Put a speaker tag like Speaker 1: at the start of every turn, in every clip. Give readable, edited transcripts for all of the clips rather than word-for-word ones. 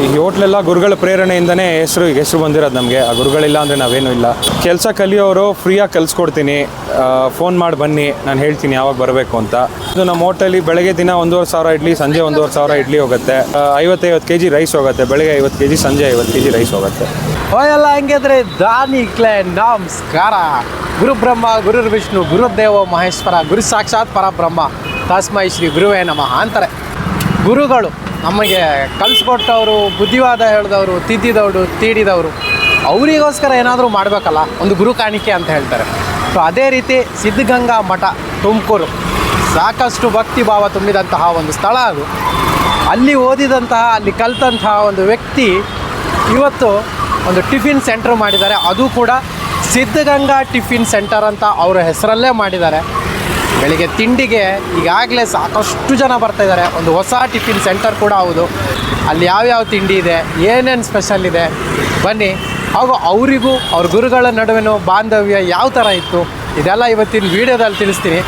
Speaker 1: ಈ ಹೋಟ್ಲೆಲ್ಲ ಗುರುಗಳ ಪ್ರೇರಣೆಯಿಂದನೇ ಹೆಸರು ಬಂದಿರೋದು ನಮಗೆ. ಆ ಗುರುಗಳಿಲ್ಲ ಅಂದರೆ ನಾವೇನೂ ಇಲ್ಲ. ಕೆಲಸ ಕಲಿಯೋರು ಫ್ರೀಯಾಗಿ ಕಲಿಸ್ಕೊಡ್ತೀನಿ, ಫೋನ್ ಮಾಡಿ ಬನ್ನಿ, ನಾನು ಹೇಳ್ತೀನಿ ಯಾವಾಗ ಬರಬೇಕು ಅಂತ. ಇದು ನಮ್ಮ ಹೋಟೆಲಿ ಬೆಳಗ್ಗೆ ದಿನ 1,500 ಇಡ್ಲಿ, ಸಂಜೆ 1,500 ಇಡ್ಲಿ ಹೋಗುತ್ತೆ. 50 kg ರೈಸ್ ಹೋಗುತ್ತೆ, ಬೆಳಗ್ಗೆ 50 kg, ಸಂಜೆ 50 kg ರೈಸ್ ಹೋಗುತ್ತೆ.
Speaker 2: ಹೋಯಲ್ಲ ಹಂಗಿದ್ರೆ ದಾನಿಕ್ಲೆ ನಮಸ್ಕಾರ. ಗುರು ಬ್ರಹ್ಮ ಗುರು ವಿಷ್ಣು ಗುರುದೇವ ಮಹೇಶ್ವರ ಗುರು ಸಾಕ್ಷಾತ್ ಪರಬ್ರಹ್ಮ ತಸ್ಮೈ ಶ್ರೀ ಗುರುವೇ ನಮಃ ಅಂತಾರೆ. ಗುರುಗಳು ನಮಗೆ ಕಲಿಸ್ಕೊಟ್ಟವರು, ಬುದ್ಧಿವಾದ ಹೇಳಿದವರು, ತಿದ್ದಿದವರು, ತೀಡಿದವರು, ಅವರಿಗೋಸ್ಕರ ಏನಾದರೂ ಮಾಡಬೇಕಲ್ಲ, ಒಂದು ಗುರು ಕಾಣಿಕೆ ಅಂತ ಹೇಳ್ತಾರೆ. ಸೊ ಅದೇ ರೀತಿ ಸಿದ್ಧಗಂಗಾ ಮಠ ತುಮಕೂರು ಸಾಕಷ್ಟು ಭಕ್ತಿ ಭಾವ ತುಂಬಿದಂತಹ ಒಂದು ಸ್ಥಳ ಅದು. ಅಲ್ಲಿ ಓದಿದಂತಹ, ಅಲ್ಲಿ ಕಲಿತಂತಹ ಒಂದು ವ್ಯಕ್ತಿ ಇವತ್ತು ಒಂದು ಟಿಫಿನ್ ಸೆಂಟ್ರ್ ಮಾಡಿದ್ದಾರೆ. ಅದು ಕೂಡ ಸಿದ್ಧಗಂಗಾ ಟಿಫಿನ್ ಸೆಂಟರ್ ಅಂತ ಅವರ ಹೆಸರಲ್ಲೇ ಮಾಡಿದ್ದಾರೆ. ಬೆಳಿಗ್ಗೆ ತಿಂಡಿಗೆ ಈಗಾಗಲೇ ಸಾಕಷ್ಟು ಜನ ಬರ್ತಾಯಿದ್ದಾರೆ. ಒಂದು ಹೊಸ ಟಿಫಿನ್ ಸೆಂಟರ್ ಕೂಡ ಹೌದು. ಅಲ್ಲಿ ಯಾವ್ಯಾವ ತಿಂಡಿ ಇದೆ, ಏನೇನು ಸ್ಪೆಷಲ್ ಇದೆ, ಬನ್ನಿ. ಹಾಗೂ ಅವರಿಗೂ ಅವ್ರ ಗುರುಗಳ ನಡುವೆನೂ ಬಾಂಧವ್ಯ ಯಾವ ಥರ ಇತ್ತು, ಇದೆಲ್ಲ ಇವತ್ತಿನ ವೀಡಿಯೋದಲ್ಲಿ ತಿಳಿಸ್ತೀನಿ.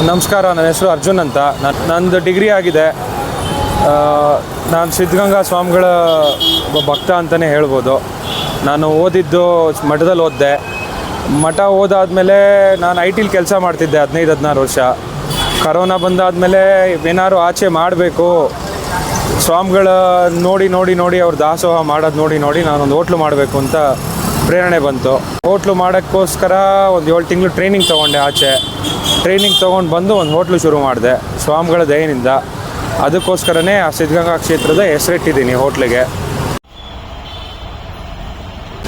Speaker 1: ನಮಸ್ಕಾರ, ನನ್ನ ಹೆಸರು ಅರ್ಜುನ್ ಅಂತ. ನಂದು ಡಿಗ್ರಿ ಆಗಿದೆ. ನಾನು ಸಿದ್ಧಗಂಗಾ ಸ್ವಾಮಿಗಳ ಭಕ್ತ ಅಂತಲೇ ಹೇಳ್ಬೋದು. ನಾನು ಓದಿದ್ದು ಮಠದಲ್ಲಿ ಓದಿದೆ. ಮಠ ಓದಾದಮೇಲೆ ನಾನು IT ಕೆಲಸ ಮಾಡ್ತಿದ್ದೆ 15-16 ವರ್ಷ. ಕರೋನಾ ಬಂದಾದಮೇಲೆ ಏನಾದ್ರು ಆಚೆ ಮಾಡಬೇಕು, ಸ್ವಾಮಿಗಳ ನೋಡಿ ಅವ್ರ ದಾಸೋಹ ಮಾಡೋದು ನೋಡಿ ನಾನೊಂದು ಹೋಟ್ಲು ಮಾಡಬೇಕು ಅಂತ ಪ್ರೇರಣೆ ಬಂತು. ಹೋಟ್ಲು ಮಾಡೋಕ್ಕೋಸ್ಕರ ಒಂದು 7 ತಿಂಗಳು ಟ್ರೈನಿಂಗ್ ತೊಗೊಂಡೆ. ಆಚೆ ಟ್ರೈನಿಂಗ್ ತೊಗೊಂಡು ಬಂದು ಒಂದು ಹೋಟ್ಲು ಶುರು ಮಾಡಿದೆ ಸ್ವಾಮಿಗಳ ದಯೆಯಿಂದ. ಅದಕ್ಕೋಸ್ಕರನೇ ಆ ಸಿದ್ಧಗಂಗಾ ಕ್ಷೇತ್ರದ ಹೆಸರಿಟ್ಟಿದ್ದೀನಿ ಹೋಟ್ಲಿಗೆ.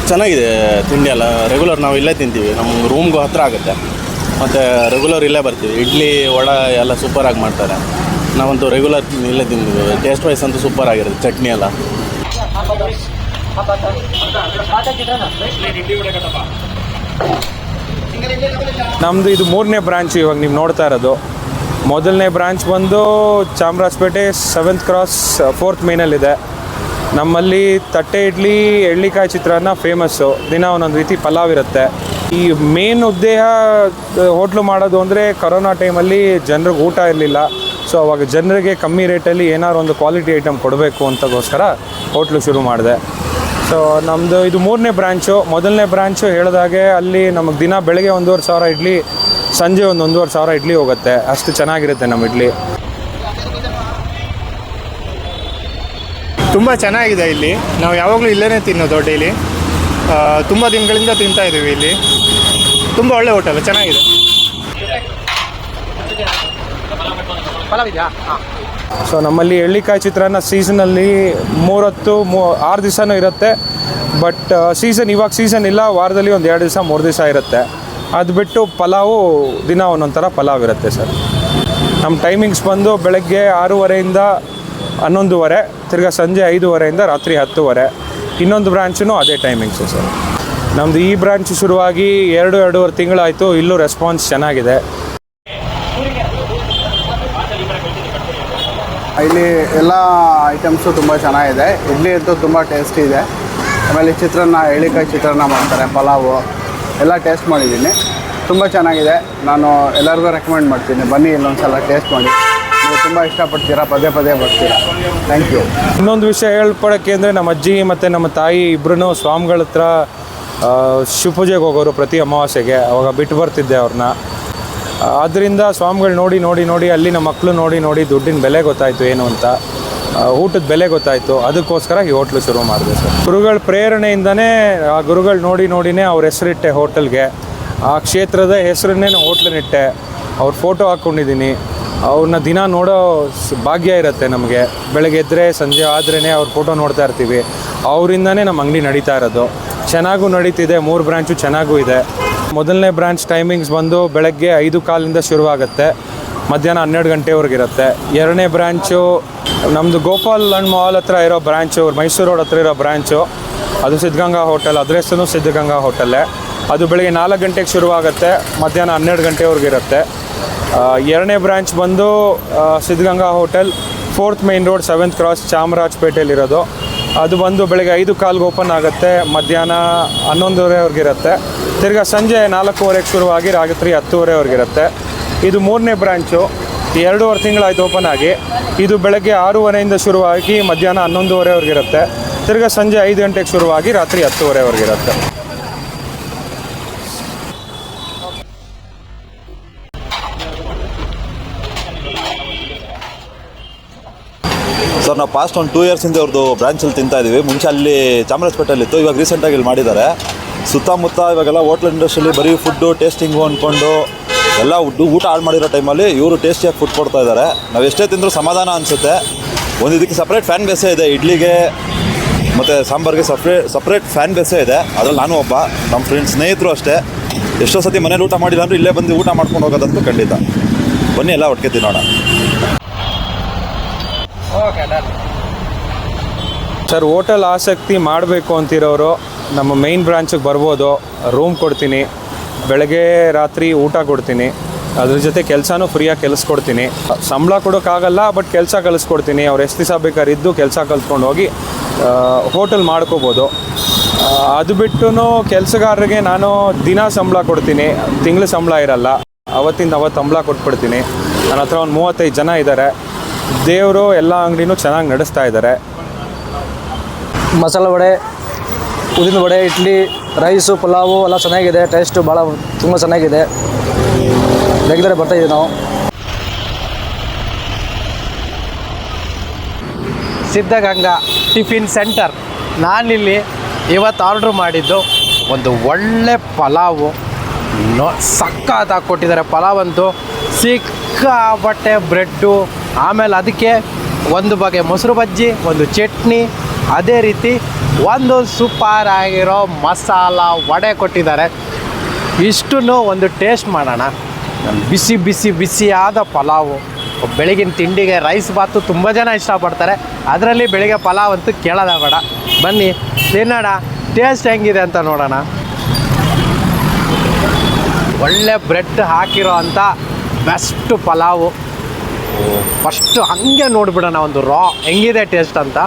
Speaker 3: ಚೆನ್ನಾಗಿದೆ ತಿಂಡಿ ಎಲ್ಲ. ರೆಗ್ಯುಲರ್ ನಾವು ಇಲ್ಲೇ ತಿಂತೀವಿ, ನಮ್ಮ ರೂಮ್ಗೂ ಹತ್ತಿರ ಆಗುತ್ತೆ. ಮತ್ತು ರೆಗ್ಯುಲರ್ ಇಲ್ಲೇ ಬರ್ತೀವಿ. ಇಡ್ಲಿ ವಡೆ ಎಲ್ಲ ಸೂಪರಾಗಿ ಮಾಡ್ತಾರೆ. ನಾವಂತೂ ರೆಗ್ಯುಲರ್ ಇಲ್ಲೇ ತಿಂತೀವಿ. ಟೇಸ್ಟ್ ವೈಸ್ ಅಂತೂ ಸೂಪರ್ ಆಗಿರುತ್ತೆ. ಚಟ್ನಿ ಎಲ್ಲ
Speaker 1: ನಮ್ಮದು ಇದು 3ನೇ ಬ್ರಾಂಚ್ ಇವಾಗ ನೀವು ನೋಡ್ತಾ ಇರೋದು. ಮೊದಲನೇ ಬ್ರಾಂಚ್ ಬಂದು ಚಾಮರಾಜಪೇಟೆ 7th ಕ್ರಾಸ್ 4th ಮೇನಲ್ಲಿದೆ. ನಮ್ಮಲ್ಲಿ ತಟ್ಟೆ ಇಡ್ಲಿ, ಎಳ್ಳಿಕಾಯಿ ಚಿತ್ರಾನ್ನ ಫೇಮಸ್ಸು. ದಿನ ಒಂದೊಂದು ರೀತಿ ಪಲಾವ್ ಇರುತ್ತೆ. ಈ ಮೇನ್ ಉದ್ದೇಶ ಹೋಟ್ಲು ಮಾಡೋದು ಅಂದರೆ ಕರೋನಾ ಟೈಮಲ್ಲಿ ಜನರಿಗೆ ಊಟ ಇರಲಿಲ್ಲ. ಸೊ ಅವಾಗ ಜನರಿಗೆ ಕಮ್ಮಿ ರೇಟಲ್ಲಿ ಏನಾದ್ರು ಒಂದು ಕ್ವಾಲಿಟಿ ಐಟಮ್ ಕೊಡಬೇಕು ಅಂತಗೋಸ್ಕರ ಹೋಟ್ಲು ಶುರು ಮಾಡಿದೆ. ಸೊ ನಮ್ಮದು ಇದು 3ನೇ ಬ್ರಾಂಚು. ಮೊದಲನೇ ಬ್ರಾಂಚು ಹೇಳಿದಾಗೆ ಅಲ್ಲಿ ನಮಗೆ ದಿನ ಬೆಳಗ್ಗೆ 1,500 ಇಡ್ಲಿ, ಸಂಜೆ 1,500 ಇಡ್ಲಿ ಹೋಗುತ್ತೆ. ಅಷ್ಟು ಚೆನ್ನಾಗಿರುತ್ತೆ ನಮ್ಮ ಇಡ್ಲಿ.
Speaker 4: ತುಂಬ ಚೆನ್ನಾಗಿದೆ ಇಲ್ಲಿ. ನಾವು ಯಾವಾಗಲೂ ಇಲ್ಲೇ ತಿನ್ನೋದು ಡೈಲಿ. ತುಂಬ ದಿನಗಳಿಂದ ತಿಂತಾಯಿದ್ದೀವಿ ಇಲ್ಲಿ. ತುಂಬ ಒಳ್ಳೆ ಹೋಟೆಲ್, ಚೆನ್ನಾಗಿದೆ.
Speaker 1: ಸೊ ನಮ್ಮಲ್ಲಿ ಎಳ್ಳಿಕಾಯಿ ಚಿತ್ರಾನ್ನ ಸೀಸನಲ್ಲಿ 3 ಹೊತ್ತು 6 ದಿವಸನೂ ಇರುತ್ತೆ. ಬಟ್ ಇವಾಗ ಸೀಸನ್ ಇಲ್ಲ. ವಾರದಲ್ಲಿ ಒಂದು 2 ದಿವಸ 3 ದಿವಸ ಇರುತ್ತೆ. ಅದು ಬಿಟ್ಟು ಪಲಾವು ದಿನ ಒಂದೊಂದು ಥರ ಪಲಾವ್ ಇರುತ್ತೆ ಸರ್. ನಮ್ಮ ಟೈಮಿಂಗ್ಸ್ ಬಂದು ಬೆಳಗ್ಗೆ 6:30ಇಂದ 11:30, ತಿರ್ಗಾ ಸಂಜೆ 5:30ಇಂದ ರಾತ್ರಿ 10:30. ಇನ್ನೊಂದು ಬ್ರಾಂಚೂ ಅದೇ ಟೈಮಿಂಗ್ಸು ಸರ್. ನಮ್ಮದು ಈ ಬ್ರಾಂಚ್ ಶುರುವಾಗಿ 2-2.5 ತಿಂಗಳಾಯಿತು. ಇಲ್ಲೂ ರೆಸ್ಪಾನ್ಸ್ ಚೆನ್ನಾಗಿದೆ.
Speaker 5: ಇಲ್ಲಿ ಎಲ್ಲ ಐಟಮ್ಸು ತುಂಬ ಚೆನ್ನಾಗಿದೆ. ಇಡ್ಲಿ ಅಂತೂ ತುಂಬ ಟೇಸ್ಟಿ ಇದೆ. ಆಮೇಲೆ ಚಿತ್ರಾನ್ನ, ಎಳ್ಳಿಕಾಯಿ ಚಿತ್ರಾನ್ನ ಮಾಡ್ತಾರೆ, ಪಲಾವು ಎಲ್ಲ ಟೇಸ್ಟ್ ಮಾಡಿದ್ದೀನಿ. ತುಂಬ ಚೆನ್ನಾಗಿದೆ. ನಾನು ಎಲ್ಲರಿಗೂ ರೆಕಮೆಂಡ್ ಮಾಡ್ತೀನಿ, ಬನ್ನಿ ಇಲ್ಲೊಂದು ಸಲ ಟೇಸ್ಟ್ ಮಾಡಿ. ನೀವು ತುಂಬ ಇಷ್ಟಪಡ್ತೀರಾ, ಪದೇ ಬರ್ತೀರಾ. Thank you.
Speaker 1: ಇನ್ನೊಂದು ವಿಷಯ ಹೇಳ್ಕೊಡೋಕ್ಕೆ ಅಂದರೆ ನಮ್ಮ ಅಜ್ಜಿ ಮತ್ತು ನಮ್ಮ ತಾಯಿ ಇಬ್ಬರೂ ಸ್ವಾಮಿಗಳ ಹತ್ರ ಶಿವಪೂಜೆಗೆ ಹೋಗೋರು ಪ್ರತಿ ಅಮಾವಾಸ್ಯೆಗೆ. ಅವಾಗ ಬಿಟ್ಟು ಬರ್ತಿದ್ದೆ ಅವ್ರನ್ನ. ಆದ್ದರಿಂದ ಸ್ವಾಮಿಗಳು ನೋಡಿ ಅಲ್ಲಿ ನಮ್ಮ ಮಕ್ಕಳು ನೋಡಿ ದುಡ್ಡಿನ ಬೆಲೆ ಗೊತ್ತಾಯಿತು ಏನು ಅಂತ, ಊಟದ ಬೆಲೆ ಗೊತ್ತಾಯಿತು. ಅದಕ್ಕೋಸ್ಕರ ಈ ಹೋಟ್ಲು ಶುರು ಮಾಡಿದೆ ಸರ್. ಗುರುಗಳ ಪ್ರೇರಣೆಯಿಂದನೇ, ಆ ಗುರುಗಳು ನೋಡಿನೇ ಅವ್ರ ಹೆಸರಿಟ್ಟೆ ಹೋಟೆಲ್ಗೆ. ಆ ಕ್ಷೇತ್ರದ ಹೆಸರನ್ನೇ ನಾನು ಹೋಟ್ಲನ್ನಿಟ್ಟೆ. ಅವ್ರ ಫೋಟೋ ಹಾಕ್ಕೊಂಡಿದ್ದೀನಿ. ಅವ್ರನ್ನ ದಿನ ನೋಡೋ ಭಾಗ್ಯ ಇರುತ್ತೆ ನಮಗೆ. ಬೆಳಗ್ಗೆ ಎದ್ದರೆ ಸಂಜೆ ಆದ್ರೇ ಅವ್ರ ಫೋಟೋ ನೋಡ್ತಾ ಇರ್ತೀವಿ. ಅವರಿಂದನೇ ನಮ್ಮ ಅಂಗಡಿ ನಡೀತಾ ಇರೋದು. ಚೆನ್ನಾಗೂ ನಡೀತಿದೆ. 3 ಬ್ರಾಂಚು ಚೆನ್ನಾಗೂ ಇದೆ. ಮೊದಲನೇ ಬ್ರಾಂಚ್ ಟೈಮಿಂಗ್ಸ್ ಬಂದು ಬೆಳಗ್ಗೆ 5:15 ಶುರುವಾಗುತ್ತೆ, ಮಧ್ಯಾಹ್ನ 12 ಗಂಟೆವರೆಗಿರುತ್ತೆ. 2ನೇ ಬ್ರಾಂಚು ನಮ್ಮದು ಗೋಪಾಲ್ ಅಂಡ್ ಮಾಲ್ ಹತ್ರ ಇರೋ ಬ್ರಾಂಚು, ಮೈಸೂರು ರೋಡ್ ಹತ್ರ ಇರೋ ಬ್ರಾಂಚು. ಅದು ಸಿದ್ಧಗಂಗಾ ಹೋಟೆಲ್. ಅಡ್ರೆಸ್ಸೂ ಸಿದ್ಧಗಂಗಾ ಹೋಟೆಲ್ಲೇ. ಅದು ಬೆಳಗ್ಗೆ 4 ಗಂಟೆಗೆ ಶುರುವಾಗುತ್ತೆ, ಮಧ್ಯಾಹ್ನ 12 ಗಂಟೆವರೆಗಿರುತ್ತೆ. 2ನೇ ಬ್ರಾಂಚ್ ಬಂದು Siddaganga hotel, 4th main road 7th cross ಚಾಮರಾಜಪೇಟೆಯಲ್ಲಿರೋದು. ಅದು ಬಂದು ಬೆಳಗ್ಗೆ 5:15 ಓಪನ್ ಆಗುತ್ತೆ, ಮಧ್ಯಾಹ್ನ 11:30ವರೆಗೆ ಇರುತ್ತೆ. ತಿರ್ಗಾ ಸಂಜೆ 4:15ಕ್ಕೆ ಶುರುವಾಗಿ ರಾತ್ರಿ 10:30ವರೆಗೆ ಇರುತ್ತೆ. ಇದು 3ನೇ ಬ್ರ್ಯಾಂಚು. 2.5 ತಿಂಗಳಾಯ್ತು ಓಪನ್ ಆಗಿ. ಇದು ಬೆಳಗ್ಗೆ 6:30ಇಂದ ಶುರುವಾಗಿ ಮಧ್ಯಾಹ್ನ 11:30ವರೆಗೆ ಇರುತ್ತೆ. ತಿರ್ಗಾ ಸಂಜೆ 5 ಗಂಟೆಗೆ ಶುರುವಾಗಿ ರಾತ್ರಿ 10:30ವರೆಗೆ ಇರುತ್ತೆ.
Speaker 6: ಸರ್ ನಾವು ಪಾಸ್ಟ್ ಒಂದು 2 ಇಯರ್ಸಿಂದ ಅವ್ರದ್ದು ಬ್ರಾಂಚಲ್ಲಿ ತಿಂತಾ ಇದ್ದೀವಿ. ಮುಂಚೆ ಅಲ್ಲಿ ಚಾಮರಾಜಪೇಟೆಯಲ್ಲಿತ್ತು, ಇವಾಗ ರೀಸೆಂಟಾಗಿ ಇಲ್ಲಿ ಮಾಡಿದ್ದಾರೆ. ಸುತ್ತಮುತ್ತ ಇವಾಗೆಲ್ಲ ಹೋಟ್ಲ್ ಇಂಡಸ್ಟ್ರಿಯಲ್ಲಿ ಬರೀ ಫುಡ್ಡು ಟೇಸ್ಟಿಂಗು ಅಂದ್ಕೊಂಡು ಎಲ್ಲ ಊಟ ಹಾಳು ಮಾಡಿರೋ ಟೈಮಲ್ಲಿ ಇವರು ಟೇಸ್ಟಿಯಾಗಿ ಫುಡ್ ಕೊಡ್ತಾ ಇದ್ದಾರೆ. ನಾವು ಎಷ್ಟೇ ತಿಂದರೂ ಸಮಾಧಾನ ಅನಿಸುತ್ತೆ. ಒಂದು ಇದಕ್ಕೆ ಸಪ್ರೇಟ್ ಫ್ಯಾನ್ ಬೇಸೇ ಇದೆ, ಇಡ್ಲಿಗೆ ಮತ್ತು ಸಾಂಬಾರಿಗೆ ಸಪ್ರೇಟ್ ಫ್ಯಾನ್ ಬೇಸೇ ಇದೆ. ಅದರಲ್ಲಿ ನಾನು ಒಬ್ಬ, ನಮ್ಮ ಸ್ನೇಹಿತರು ಅಷ್ಟೇ. ಎಷ್ಟೋ ಸತಿ ಮನೇಲಿ ಊಟ ಮಾಡಿಲ್ಲ ಅಂದರೆ ಇಲ್ಲೇ ಬಂದು ಊಟ ಮಾಡ್ಕೊಂಡು ಹೋಗೋದಂತೂ ಖಂಡಿತ. ಬನ್ನಿ ಎಲ್ಲ ಒಟ್ಟಿಗೆ ತಿನ್ನೋಣ.
Speaker 1: ಸರ್, ಹೋಟೆಲ್ ಆಸಕ್ತಿ ಮಾಡಬೇಕು ಅಂತಿರೋರು ನಮ್ಮ ಮೈನ್ ಬ್ರಾಂಚಿಗೆ ಬರ್ಬೋದು. ರೂಮ್ ಕೊಡ್ತೀನಿ, ಬೆಳಗ್ಗೆ ರಾತ್ರಿ ಊಟ ಕೊಡ್ತೀನಿ, ಅದ್ರ ಜೊತೆ ಕೆಲಸನೂ ಫ್ರೀಯಾಗಿ ಕಲಿಸ್ಕೊಡ್ತೀನಿ. ಸಂಬಳ ಕೊಡೋಕ್ಕಾಗಲ್ಲ, ಬಟ್ ಕೆಲಸ ಕಲಿಸ್ಕೊಡ್ತೀನಿ. ಅವ್ರು ಎಷ್ಟು ದಿವಸ ಬೇಕಾದ್ರೆ ಇದ್ದು ಕೆಲಸ ಕಲ್ತ್ಕೊಂಡು ಹೋಗಿ ಹೋಟೆಲ್ ಮಾಡ್ಕೋಬೋದು. ಅದು ಬಿಟ್ಟು ಕೆಲಸಗಾರರಿಗೆ ನಾನು ದಿನ ಸಂಬಳ ಕೊಡ್ತೀನಿ, ತಿಂಗಳ ಸಂಬಳ ಇರಲ್ಲ. ಅವತ್ತಿಂದ ಅವತ್ತು ಸಂಬಳ ಕೊಟ್ಬಿಡ್ತೀನಿ. ನನ್ನ ಹತ್ರ ಒಂದು 35 ಜನ ಇದ್ದಾರೆ. ದೇವರು ಎಲ್ಲ ಅಂಗಡಿನೂ ಚೆನ್ನಾಗಿ ನಡೆಸ್ತಾ ಇದ್ದಾರೆ.
Speaker 7: ಮಸಾಲೆ ವಡೆ, ಉದ್ದಿನ ವಡೆ, ಇಡ್ಲಿ, ರೈಸು, ಪಲಾವು ಎಲ್ಲ ಚೆನ್ನಾಗಿದೆ. ಟೇಸ್ಟು ಭಾಳ ತುಂಬ ಚೆನ್ನಾಗಿದೆ. ರೆಗ್ಯುಲರ್ ಬರ್ತಾಯಿದ್ದೀವಿ ನಾವು.
Speaker 2: Siddaganga tiffin centre. ನಾನಿಲ್ಲಿ ಇವತ್ತು ಆರ್ಡ್ರ್ ಮಾಡಿದ್ದು ಒಂದು ಒಳ್ಳೆ ಪಲಾವು. ಸಕ್ಕತ್ತಾಗಿ ಕೊಟ್ಟಿದ್ದಾರೆ ಪಲಾವಂತೂ. ಸಿಕ್ಕಾಪಟ್ಟೆ ಬ್ರೆಡ್ಡು, ಆಮೇಲೆ ಅದಕ್ಕೆ ಒಂದು ಬಗೆ ಮೊಸರು ಬಜ್ಜಿ, ಒಂದು ಚಟ್ನಿ, ಅದೇ ರೀತಿ ಒಂದು ಸೂಪರ್ ಆಗಿರೋ ಮಸಾಲ ವಡೆ ಕೊಟ್ಟಿದ್ದಾರೆ. ಇಷ್ಟನ್ನು ಒಂದು ಟೇಸ್ಟ್ ಮಾಡೋಣ. ಬಿಸಿ ಬಿಸಿ ಬಿಸಿಯಾದ ಪಲಾವು. ಬೆಳಗಿನ ತಿಂಡಿಗೆ ರೈಸ್ ಬಾತು ತುಂಬ ಜನ ಇಷ್ಟಪಡ್ತಾರೆ. ಅದರಲ್ಲಿ ಬೆಳಿಗ್ಗೆ ಪಲಾವ್ ಅಂತೂ ಕೇಳೋದೇ ಬೇಡ. ಬನ್ನಿ ತಿನ್ನೋಣ, ಟೇಸ್ಟ್ ಹೆಂಗಿದೆ ಅಂತ ನೋಡೋಣ. ಒಳ್ಳೆ ಬ್ರೆಡ್ ಹಾಕಿರೋ ಅಂಥ ಬೆಸ್ಟ್ ಪಲಾವು. ಫಸ್ಟು ಹಾಗೆ ನೋಡಿಬಿಡೋಣ ಒಂದು ಹೆಂಗಿದೆ ಟೇಸ್ಟ್ ಅಂತ.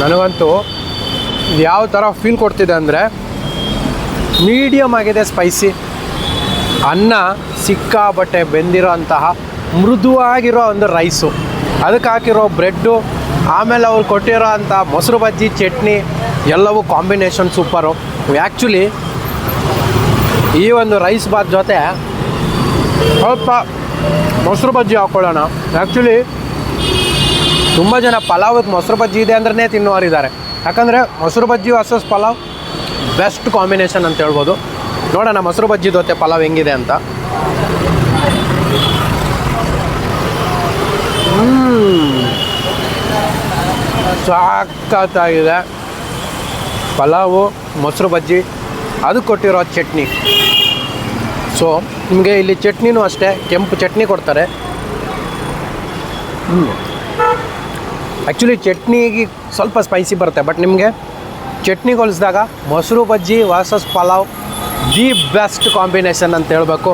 Speaker 2: ನನಗಂತೂ ಯಾವ ಥರ ಫೀಲ್ ಕೊಡ್ತಿದೆ ಅಂದರೆ, ಮೀಡಿಯಮ್ ಆಗಿದೆ ಸ್ಪೈಸಿ. ಅನ್ನ ಸಿಕ್ಕಾಬಟ್ಟೆ ಬೆಂದಿರೋ ಅಂತಹ ಮೃದುವಾಗಿರೋ ಒಂದು ರೈಸು, ಅದಕ್ಕೆ ಹಾಕಿರೋ ಬ್ರೆಡ್ಡು, ಆಮೇಲೆ ಅವ್ರು ಕೊಟ್ಟಿರೋ ಅಂಥ ಮೊಸರು ಬಜ್ಜಿ, ಚಟ್ನಿ ಎಲ್ಲವೂ ಕಾಂಬಿನೇಷನ್ ಸೂಪರು. ಆ್ಯಕ್ಚುಲಿ ಈ ಒಂದು ರೈಸ್ ಬಾತ್ ಜೊತೆ ಸ್ವಲ್ಪ ಮೊಸರು ಬಜ್ಜಿ ಹಾಕ್ಕೊಳ್ಳೋಣ. ಆ್ಯಕ್ಚುಲಿ ತುಂಬ ಜನ ಪಲಾವಕ್ಕೆ ಮೊಸರು ಬಜ್ಜಿ ಇದೆ ಅಂದ್ರೆ ತಿನ್ನೋರಿದ್ದಾರೆ. ಯಾಕಂದರೆ ಮೊಸರು bajji versus pulao best combination ಅಂತ ಹೇಳ್ಬೋದು. ನೋಡೋಣ ಮೊಸರು ಬಜ್ಜಿ ಜೊತೆ ಪಲಾವ್ ಹೆಂಗಿದೆ ಅಂತ. ಸಖತ್ತಾಗಿದೆ ಪಲಾವು, ಮೊಸರು ಬಜ್ಜಿ, ಅದು ಕೊಟ್ಟಿರೋ ಚಟ್ನಿ. ಸೊ ನಿಮಗೆ ಇಲ್ಲಿ ಚಟ್ನಿನೂ ಅಷ್ಟೇ ಕೆಂಪು ಚಟ್ನಿ ಕೊಡ್ತಾರೆ. ಆ್ಯಕ್ಚುಲಿ ಚಟ್ನಿಗೆ ಸ್ವಲ್ಪ ಸ್ಪೈಸಿ ಬರುತ್ತೆ, ಬಟ್ ನಿಮಗೆ ಚಟ್ನಿ ಹೋಲಿಸಿದಾಗ ಮೊಸರು bajji versus pulao the best combination ಅಂತ ಹೇಳಬೇಕು.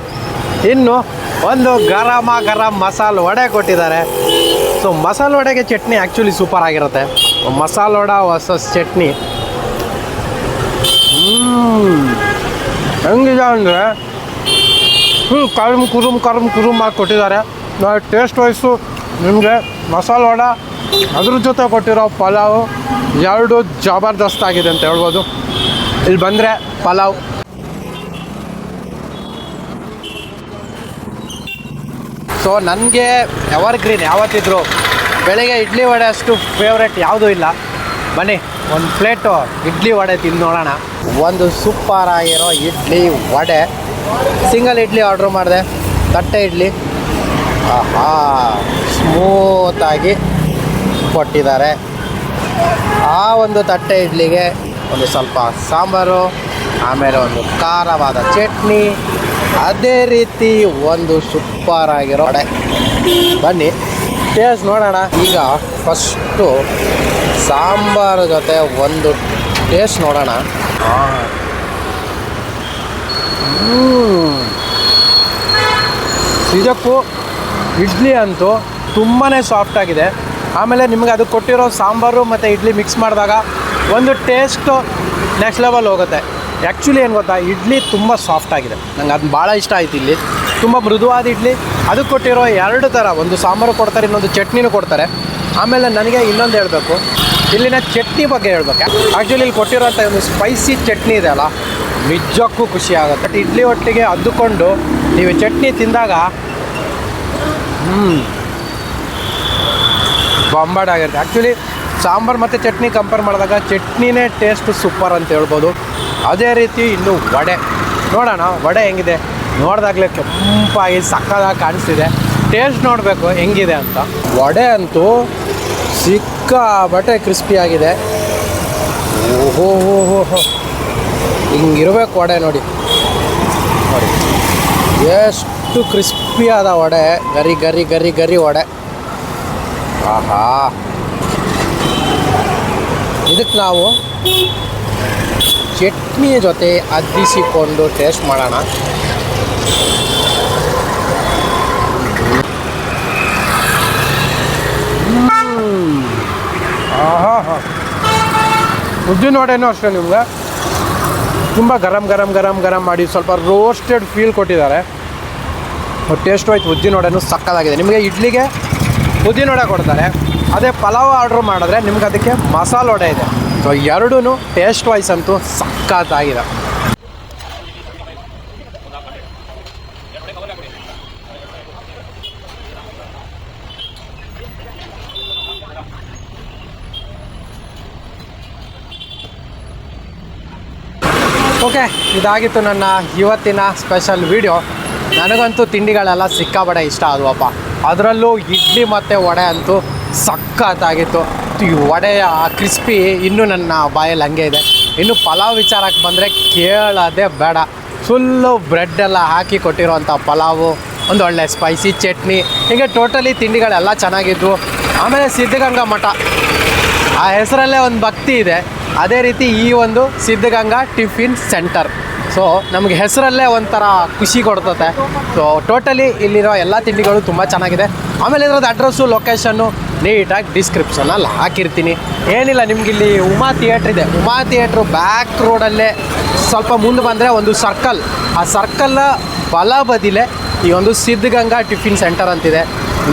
Speaker 2: ಇನ್ನು ಒಂದು ಗರಂ ಮಸಾಲೆ ವಡೆ ಕೊಟ್ಟಿದ್ದಾರೆ. ಸೊ ಮಸಾಲೆ ವಡೆಗೆ ಚಟ್ನಿ ಆ್ಯಕ್ಚುಲಿ ಸೂಪರ್ ಆಗಿರುತ್ತೆ. ಮಸಾಲೆ ವಡೆ ವರ್ಸಸ್ ಚಟ್ನಿ ಹೆಂಗಿದೆ ಅಂದರೆ ಕುರುಮ್ ಮಾಡಿ ಕೊಟ್ಟಿದ್ದಾರೆ. ಟೇಸ್ಟ್ ವೈಸು ನಿಮಗೆ ಮಸಾಲೆ ವಡೆ ಅದ್ರ ಜೊತೆ ಕೊಟ್ಟಿರೋ ಪಲಾವು ಎರಡು ಜಬರ್ದಸ್ತ್ ಆಗಿದೆ ಅಂತ ಹೇಳ್ಬೋದು. ಇಲ್ಲಿ ಬಂದರೆ ಪಲಾವ್. ಸೊ ನನಗೆ ಎವರ್ಗ್ರೀನ್ ಯಾವತ್ತಿದ್ರು ಬೆಳಗ್ಗೆ ಇಡ್ಲಿ ವಡೆ ಅಷ್ಟು ಫೇವ್ರೆಟ್ ಯಾವುದೂ ಇಲ್ಲ. ಬನ್ನಿ ಒಂದು ಪ್ಲೇಟು ಇಡ್ಲಿ ವಡೆ ತಿಂದು ನೋಡೋಣ. ಒಂದು ಸೂಪರ್ ಆಗಿರೋ ಇಡ್ಲಿ ವಡೆ. ಸಿಂಗಲ್ ಇಡ್ಲಿ ಆರ್ಡ್ರ್ ಮಾಡಿದೆ, ತಟ್ಟೆ ಇಡ್ಲಿ. ಆಹಾ, ಸ್ಮೂತಾಗಿ ಕೊಟ್ಟಿದ್ದಾರೆ. ಆ ಒಂದು ತಟ್ಟೆ ಇಡ್ಲಿಗೆ ಒಂದು ಸ್ವಲ್ಪ ಸಾಂಬಾರು, ಆಮೇಲೆ ಒಂದು ಖಾರವಾದ ಚಟ್ನಿ, ಅದೇ ರೀತಿ ಒಂದು ಸೂಪರ್ ಆಗಿರೋ ವಡೆ. ಬನ್ನಿ ಟೇಸ್ಟ್ ನೋಡೋಣ. ಈಗ ಫಸ್ಟು ಸಾಂಬಾರು ಜೊತೆ ಒಂದು ಟೇಸ್ಟ್ ನೋಡೋಣ. ಇದಕ್ಕೂ ಇಡ್ಲಿ ಅಂತೂ ತುಂಬಾ ಸಾಫ್ಟಾಗಿದೆ. ಆಮೇಲೆ ನಿಮಗೆ ಅದು ಕೊಟ್ಟಿರೋ ಸಾಂಬಾರು ಮತ್ತು ಇಡ್ಲಿ ಮಿಕ್ಸ್ ಮಾಡಿದಾಗ ಒಂದು ಟೇಸ್ಟು ನೆಕ್ಸ್ಟ್ ಲೆವೆಲ್ ಹೋಗುತ್ತೆ. ಆ್ಯಕ್ಚುಲಿ ಏನು ಗೊತ್ತಾ, ಇಡ್ಲಿ ತುಂಬ ಸಾಫ್ಟಾಗಿದೆ, ನಂಗೆ ಅದು ಭಾಳ ಇಷ್ಟ ಆಯ್ತು. ಇಲ್ಲಿ ತುಂಬ ಮೃದುವಾದ ಇಡ್ಲಿ, ಅದು ಕೊಟ್ಟಿರೋ 2 ಥರ, ಒಂದು ಸಾಂಬಾರು ಕೊಡ್ತಾರೆ, ಇನ್ನೊಂದು ಚಟ್ನಿನೂ ಕೊಡ್ತಾರೆ. ಆಮೇಲೆ ನನಗೆ ಇನ್ನೊಂದು ಹೇಳಬೇಕು, ಇಲ್ಲಿನ ಚಟ್ನಿ ಬಗ್ಗೆ ಹೇಳ್ಬೇಕು. ಆ್ಯಕ್ಚುಲಿ ಇಲ್ಲಿ ಕೊಟ್ಟಿರೋಂಥ ಒಂದು ಸ್ಪೈಸಿ ಚಟ್ನಿ ಇದೆ ಅಲ್ಲ, ನಿಜಕ್ಕೂ ಖುಷಿ ಆಗುತ್ತೆ. ಬಟ್ ಇಡ್ಲಿ ಒಟ್ಟಿಗೆ ಅದ್ದುಕೊಂಡು ನೀವು ಚಟ್ನಿ ತಿಂದಾಗ ಬೊಂಬಾಟಾಗಿರುತ್ತೆ. ಆ್ಯಕ್ಚುಲಿ ಸಾಂಬಾರು ಮತ್ತು ಚಟ್ನಿ ಕಂಪೇರ್ ಮಾಡಿದಾಗ ಚಟ್ನಿನೇ ಟೇಸ್ಟ್ ಸೂಪರ್ ಅಂತ ಹೇಳ್ಬೋದು. ಅದೇ ರೀತಿ ಇನ್ನು ವಡೆ ನೋಡೋಣ, ವಡೆ ಹೆಂಗಿದೆ. ನೋಡಿದಾಗಲೇ ಕೆಂಪಾಗಿ ಸಕ್ಕದಾಗಿ ಕಾಣಿಸ್ತಿದೆ. ಟೇಸ್ಟ್ ನೋಡಬೇಕು ಹೆಂಗಿದೆ ಅಂತ. ವಡೆ ಅಂತೂ ಸಿಕ್ಕಾಬಟ್ಟೆ ಕ್ರಿಸ್ಪಿಯಾಗಿದೆ. ಓಹೋ ಹಿಂಗಿರ್ಬೇಕು ವಡೆ. ನೋಡಿ ಎಷ್ಟು ಕ್ರಿಸ್ಪಿಯಾದ ವಡೆ, ಗರಿ ಗರಿ ಗರಿ ಗರಿ ವಡೆ. ಆಹಾ, ಇದಕ್ಕೆ ನಾವು ಚಟ್ನಿ ಜೊತೆ ಅದ್ದಿಸಿಕೊಂಡು ಟೇಸ್ಟ್ ಮಾಡೋಣ. ಆಹಾ, ಉದ್ದಿನ ವಡೆನೂ ಅಷ್ಟೇ ನಿಮ್ಗೆ ತುಂಬ ಗರಂ ಮಾಡಿ ಸ್ವಲ್ಪ ರೋಸ್ಟೆಡ್ ಫೀಲ್ ಕೊಟ್ಟಿದ್ದಾರೆ. ಟೇಸ್ಟ್ ಆಯ್ತು. ಉದ್ದಿನ ವಡೆನೂ ಸಕ್ಕತ್ತಾಗಿದೆ. ನಿಮಗೆ ಇಡ್ಲಿಗೆ ಉದ್ದಿನ ವಡೆ ಕೊಡ್ತಾರೆ, ಅದೇ ಪಲಾವ್ ಆರ್ಡ್ರ್ ಮಾಡಿದ್ರೆ ನಿಮ್ಗೆ ಅದಕ್ಕೆ ಮಸಾಲೆ ವಡೆ ಇದೆ. ಸೊ ಎರಡೂ ಟೇಸ್ಟ್ ವೈಸ್ ಅಂತೂ ಸಕ್ಕತ್ತಾಗಿದೆ. ಓಕೆ, ಇದಾಗಿತ್ತು ನನ್ನ ಇವತ್ತಿನ ಸ್ಪೆಷಲ್ ವಿಡಿಯೋ. ನನಗಂತೂ ತಿಂಡಿಗಳೆಲ್ಲ ಸಿಕ್ಕಾಬಡೆ ಇಷ್ಟ ಆದವಪ್ಪ. ಅದರಲ್ಲೂ ಇಡ್ಲಿ ಮತ್ತು ವಡೆ ಅಂತೂ ಸಕ್ಕತ್ತಾಗಿತ್ತು. ಈ ವಡೆಯ ಕ್ರಿಸ್ಪಿ ಇನ್ನೂ ನನ್ನ ಬಾಯಲ್ಲಿ ಹಂಗೆ ಇದೆ. ಇನ್ನು ಪಲಾವ್ ವಿಚಾರಕ್ಕೆ ಬಂದರೆ ಕೇಳೋದೇ ಬೇಡ. ಫುಲ್ಲು ಬ್ರೆಡ್ಡೆಲ್ಲ ಹಾಕಿ ಕೊಟ್ಟಿರೋಂಥ ಪಲಾವು, ಒಂದು ಒಳ್ಳೆ ಸ್ಪೈಸಿ ಚಟ್ನಿ, ಹೀಗೆ ಟೋಟಲಿ ತಿಂಡಿಗಳೆಲ್ಲ ಚೆನ್ನಾಗಿದ್ವು. ಆಮೇಲೆ ಸಿದ್ಧಗಂಗಾ ಮಠ, ಆ ಹೆಸರಲ್ಲೇ ಒಂದು ಭಕ್ತಿ ಇದೆ. ಅದೇ ರೀತಿ ಈ ಒಂದು ಸಿದ್ಧಗಂಗಾ ಟಿಫಿನ್ ಸೆಂಟರ್. ಸೊ ನಮಗೆ ಹೆಸರಲ್ಲೇ ಒಂಥರ ಖುಷಿ ಕೊಡ್ತತೆ. ಸೊ ಟೋಟಲಿ ಇಲ್ಲಿರೋ ಎಲ್ಲ ತಿಂಡಿಗಳು ತುಂಬ ಚೆನ್ನಾಗಿದೆ. ಆಮೇಲೆ ಇದ್ರದ್ದು ಅಡ್ರೆಸ್ಸು ಲೊಕೇಶನ್ನು ನೀಟಾಗಿ ಡಿಸ್ಕ್ರಿಪ್ಷನಲ್ಲಿ ಹಾಕಿರ್ತೀನಿ. ಏನಿಲ್ಲ, ನಿಮಗಿಲ್ಲಿ ಉಮಾ ಥಿಯೇಟ್ರ್ ಇದೆ. ಉಮಾ ಥಿಯೇಟ್ರು ಬ್ಯಾಕ್ ರೋಡಲ್ಲೇ ಸ್ವಲ್ಪ ಮುಂದೆ ಬಂದರೆ ಒಂದು ಸರ್ಕಲ್, ಆ ಸರ್ಕಲ್ನ ಬಲ ಬದಿಲೇ ಈ ಒಂದು ಸಿದ್ಧಗಂಗಾ ಟಿಫಿನ್ ಸೆಂಟರ್ ಅಂತಿದೆ.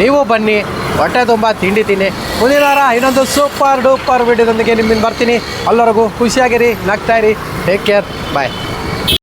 Speaker 2: ನೀವು ಬನ್ನಿ, ಹೊಟ್ಟೆ ತುಂಬ ತಿಂಡಿ ತಿನ್ನಿ. ಮುಂದಿನ ವಾರ ಇನ್ನೊಂದು ಸೂಪರ್ ಡೂಪರ್ ವಿಡಿಯೋದೊಂದಿಗೆ ನಿಮ್ಮಿಂದ ಬರ್ತೀನಿ. ಅಲ್ಲವರೆಗೂ ಖುಷಿಯಾಗಿರಿ, ನಗ್ತಾಯಿರಿ. ಟೇಕ್ ಕೇರ್, ಬಾಯ್.